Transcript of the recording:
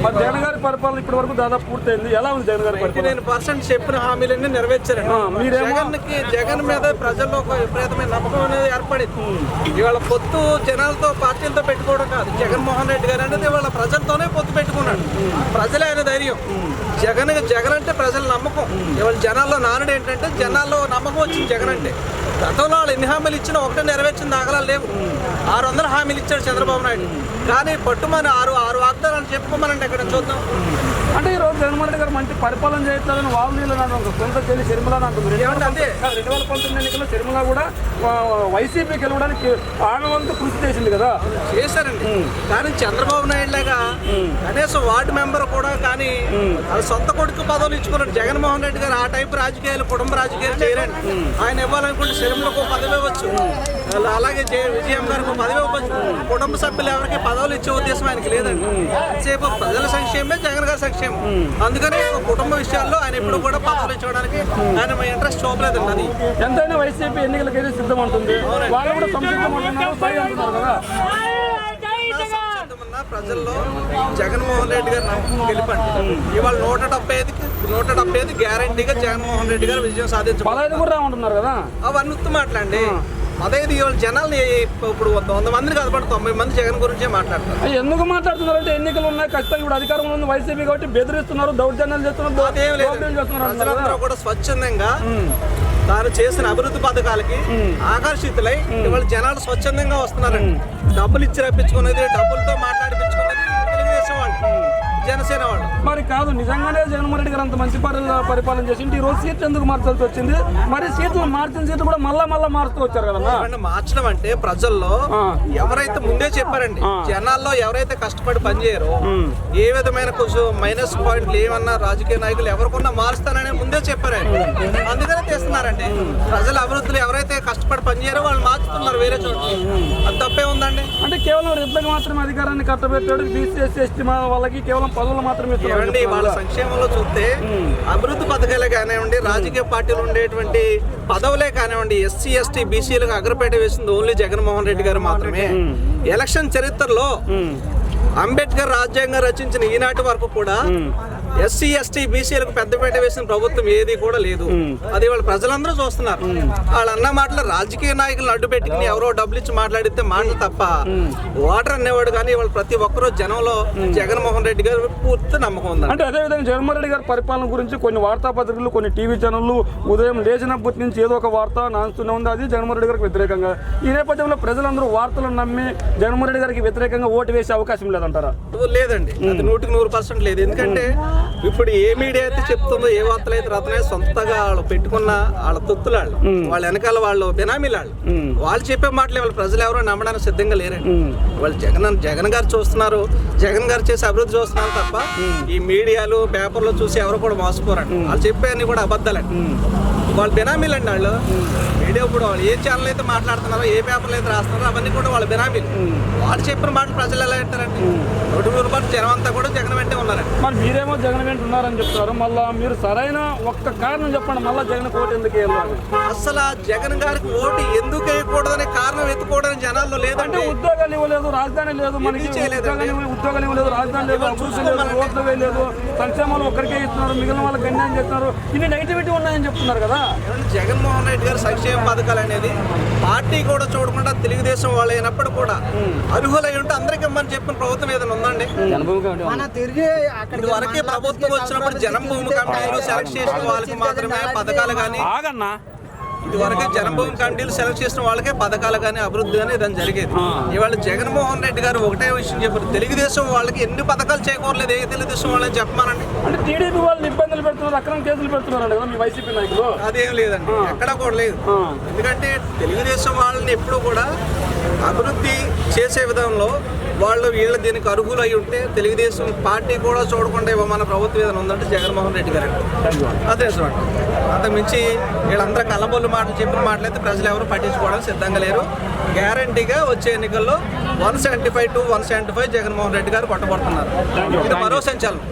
మరి జగన్ గారి పరిపాలన ఇప్పటి వరకు దాదాపు పూర్తయింది. ఎలా ఉంది జగన్ గారి పరిపాలన? 99% చెప్పిన హామీలన్నీ నెరవేర్చారండి. జగన్ మీద ప్రజల్లో ఒక విపరీతమైన నమ్మకం అనేది ఏర్పడింది. ఇవాళ పొత్తు జనాలతో పార్టీలతో పెట్టుకోవడం కాదు. జగన్మోహన్ రెడ్డి గారు అనేది ఇవాళ ప్రజలతోనే పొత్తు పెట్టుకున్నాడు. ప్రజలే ఆయన ధైర్యం. జగన్ అంటే ప్రజల నమ్మకం. ఇవాళ జనాల్లో నానుడు ఏంటంటే జనాల్లో నమ్మకం వచ్చింది జగన్ అంటే. గతంలో వాళ్ళు ఎన్ని హామీలు ఇచ్చినా ఒకటే నెరవేర్చిన దాఖలాలు లేవు. 600 హామీలు ఇచ్చాడు చంద్రబాబు నాయుడు. కానీ పట్టుమని ఆరు వాగ్దానాలు చెప్పుకోమనండి ఎక్కడ చూద్దాం. అంటే ఈరోజు జగన్మోహన్ రెడ్డి గారు మంచి పరిపాలన చేయట్లేదని వాల్మీలు సొంత చెల్లి షర్మిల అంటుంది. 2019 ఎన్నికల్లో షర్మిల కూడా వైసీపీ గెలవడానికి ఆమె వంతు కృషి చేసింది కదా. చేశారండి. కానీ చంద్రబాబు నాయుడు లాగా కనీసం వార్డు మెంబర్ కూడా కానీ సొంత కొడుకు పదవులు ఇచ్చుకున్నాడు. జగన్మోహన్ రెడ్డి గారు ఆ టైపు రాజకీయాలు, కుటుంబ రాజకీయాలు చేయరండి. ఆయన ఇవ్వాలనుకుంటే షర్మిలకు పదవి ఇవ్వచ్చు, అలాగే విజయం గారికి పదవి ఇవ్వచ్చు. కుటుంబ సభ్యులు ఎవరికి పదవులు ఇచ్చే ఉద్దేశం ఆయనకి లేదండి. సేపు ప్రజల సంక్షేమమే జగన్ గారి సంక్షేమం. అందుకని కుటుంబ విషయాల్లో ఆయన ఎప్పుడు కూడా పదవులు ఇచ్చడానికి ఆయన ఇంట్రెస్ట్ చూపలేదండి. అది ఎంతైనా వైసీపీ ఎన్నికలకైతే సిద్ధం ఉంటుంది. వాళ్ళు కూడా ప్రజల్లో జగన్మోహన్ రెడ్డి గారు గెలిపండి. ఇవాళ 175 గ్యారంటీగా జగన్మోహన్ రెడ్డి గారు విజయం సాధించారు కదా. అవన్నీ మాట్లాడండి. అదే ఇవాళ జనాలు ఇప్పుడు 100 మందిని కాదు 90 మంది జగన్ గురించే మాట్లాడతారు. ఎందుకు మాట్లాడుతున్నారు అంటే ఎన్నికలు ఉన్నాయి, ఖచ్చితంగా ఇప్పుడు అధికారంలో ఉంది వైసీపీ కాబట్టి బెదిరిస్తున్నారు, దౌర్జన్యాలు చేస్తున్నారు. అదేం లేదు. ప్రజలందరూ కూడా స్వచ్ఛందంగా తాను చేసిన అభివృద్ధి పథకాలకి ఆకర్షితులై ఇవాళ జనాలు స్వచ్ఛందంగా వస్తున్నారండి. డబ్బులు ఇచ్చి రప్పించుకునేది, డబ్బులతో మాట్లాడిపించుకునేది తెలుగుదేశం వాళ్ళు, జనసేన వాళ్ళు. మరి కాదు, నిజంగానే జగన్మోహన్ రెడ్డి గారు అంత మంచి పరిపాలన చేసి ఈ రోజు సీట్లు ఎందుకు మార్చాల్సి వచ్చింది? మరి మార్చిన సీట్లు కూడా మళ్ళా మారుతూ వచ్చారు కదా. మార్చడం అంటే ప్రజల్లో ఎవరైతే ముందే చెప్పారండి, జనాల్లో ఎవరైతే కష్టపడి పనిచేయరో, ఏ విధమైన కొంచెం మైనస్ పాయింట్లు ఏమన్నా రాజకీయ నాయకులు ఎవరికన్నా మారుస్తారని ముందే చెప్పారండి. అందుకనే తెస్తున్నారండి. ప్రజల అభివృద్ధిలో ఎవరైతే కష్టపడి పనిచేయరో వాళ్ళు మార్చుతున్నారు వేరే చోట్ల. అది తప్పే ఉందండి. అంటే కేవలం రెడ్లకు మాత్రమే అధికారాన్ని కట్టబెట్టాడు. బీసీ ఎస్టీ వాళ్ళకి కేవలం పదవులు మాత్రమే ఇవ్వండి. వాళ్ళ సంక్షేమంలో చూస్తే అభివృద్ధి పథకాలే కానివ్వండి, రాజకీయ పార్టీలు ఉండేటువంటి పదవులే కానివ్వండి, ఎస్సీ ఎస్టీ బీసీలకు అగ్రపేట వేసింది ఓన్లీ జగన్మోహన్ రెడ్డి గారు మాత్రమే. ఎలక్షన్ చరిత్రలో అంబేద్కర్ రాజ్యాంగం రచించిన ఈనాటి వరకు కూడా ఎస్సీ ఎస్టీ బీసీలకు పెద్దపేట వేసిన ప్రభుత్వం ఏది కూడా లేదు. అది వాళ్ళు ప్రజలందరూ చూస్తున్నారు. వాళ్ళు అన్న మాటలు రాజకీయ నాయకులను అడ్డు పెట్టుకుని ఎవరో డబ్బులు ఇచ్చి మాట్లాడితే మాటలు తప్ప ఓటర్ అనేవాడు కానీ వాళ్ళు ప్రతి ఒక్కరూ జనంలో జగన్మోహన్ రెడ్డి గారు పూర్తి నమ్మకం ఉంది. అంటే అదేవిధంగా జగన్మోహన్ రెడ్డి గారి పరిపాలన గురించి కొన్ని వార్తాపత్రికలు, కొన్ని టీవీ ఛానళ్ళు ఉదయం లేచినప్పటి నుంచి ఏదో ఒక వార్త నానుతూనే ఉంది. అది జగన్మోహన్ రెడ్డి గారికి వ్యతిరేకంగా. ఈ నేపథ్యంలో ప్రజలందరూ వార్తలను నమ్మి జగన్మోహన్ రెడ్డి గారికి వ్యతిరేకంగా ఓటు వేసే అవకాశం లేదంటారా? లేదండి, అది 100% లేదు. ఎందుకంటే ఇప్పుడు ఏ మీడియా అయితే చెప్తుందో, ఏ వార్తలు అయితే రతనే సొంతగా వాళ్ళు పెట్టుకున్న వాళ్ళ తొత్తులాళ్ళు, వాళ్ళ వెనకాల వాళ్ళు బినామీలాళ్ళు, వాళ్ళు చెప్పే మాటలు వాళ్ళ ప్రజలు ఎవరో నమ్మడానికి సిద్ధంగా లేరండి. వాళ్ళు జగన్ గారు చూస్తున్నారు, జగన్ గారు చేసే అభివృద్ధి చూస్తున్నారు తప్ప ఈ మీడియాలు పేపర్లో చూసి ఎవరు కూడా మోసపోరండి. వాళ్ళు చెప్పే అన్ని కూడా అబద్ధాలండి. వాళ్ళు బినామీలు అండి. వాళ్ళు మీడియా ఇప్పుడు వాళ్ళు ఏ ఛానల్ అయితే మాట్లాడుతున్నారో, ఏ పేపర్లు అయితే రాస్తున్నారో అవన్నీ కూడా వాళ్ళ బినామీలు. వాళ్ళు చెప్పిన మాటలు ప్రజలు ఎలా పెట్టారండి? 100% జనం అంతా కూడా జగన్ వెంటే ఉన్నారండి. మరి మీరేమో జగన్ వెంట ఉన్నారని చెప్తారు. మళ్ళీ మీరు సరైన ఒక్క కారణం చెప్పండి, మళ్ళీ జగన్ ఓటు ఎందుకు వేయాలి? అసలు జగన్ గారికి ఓటు ఎందుకు వేయకూడదనే కారణం ఎత్తుకోవడానికి జనాల్లో లేదంటే ఉద్యోగాలు ఇవ్వలేదు, రాజధాని లేదు, మనకి ఉద్యోగాలు ఇవ్వలేదు, రాజధాని లేదు, అభివృద్ధి లేదు, రోడ్లు వేయలేదు, సంక్షేమాలు ఒక్కరికే ఇస్తున్నారు, మిగిలిన వాళ్ళకి అన్యాయం చేస్తున్నారు. ఇన్ని నెగిటివిటీ ఉన్నాయని చెప్తున్నారు కదా. జగన్మోహన్ రెడ్డి గారు సంక్షేమ పథకాలు అనేది పార్టీ కూడా చూడకుండా తెలుగుదేశం వాళ్ళు అయినప్పుడు కూడా అర్హులై ఉంటే అందరికీ ఇవ్వమని చెప్పిన ప్రభుత్వం ఏదైనా ఉందండి? ఇదివరకే ప్రభుత్వం వచ్చినప్పుడు జన్మభూమి కమిటీలు సెలెక్ట్ చేసిన వాళ్ళకి మాత్రమే పథకాలు కానీ, ఇదివరకే జన్మభూమి కమిటీలు సెలెక్ట్ చేసిన వాళ్ళకే పథకాలు కానీ అభివృద్ధి కానీ ఇదని జరిగేది. ఇవాళ జగన్మోహన్ రెడ్డి గారు ఒకటే విషయం చెప్పారు, తెలుగుదేశం వాళ్ళకి ఎన్ని పథకాలు చేకూరలేదు, ఏ తెలుగుదేశం వాళ్ళని చెప్పమానండి. అంటే టీడీపీ వాళ్ళు ఇబ్బందులు పెడుతున్నారు, అక్రమ కేసులు పెడుతున్నారు మీ వైసీపీ నాయకులు. అదేం లేదండి, ఎక్కడా కూడా లేదు. ఎందుకంటే తెలుగుదేశం వాళ్ళని ఎప్పుడు కూడా అభివృద్ధి చేసే విధంలో వాళ్ళు వీళ్ళు దీనికి అర్హులై ఉంటే తెలుగుదేశం పార్టీ కూడా చూడకుండా మన ప్రభుత్వం ఏదైనా ఉందంటే జగన్మోహన్ రెడ్డి గారు. అదే చూడండి, అంతకుమించి వీళ్ళందరూ కళ్ళబొల్లు మాటలు చెప్పిన మాటలైతే ప్రజలు ఎవరు పట్టించుకోవడానికి సిద్ధంగా లేరు. గ్యారంటీగా వచ్చే ఎన్నికల్లో 175 to 175 జగన్మోహన్ రెడ్డి గారు కొట్టబడుతున్నారు. ఇది మరో సంచలనం.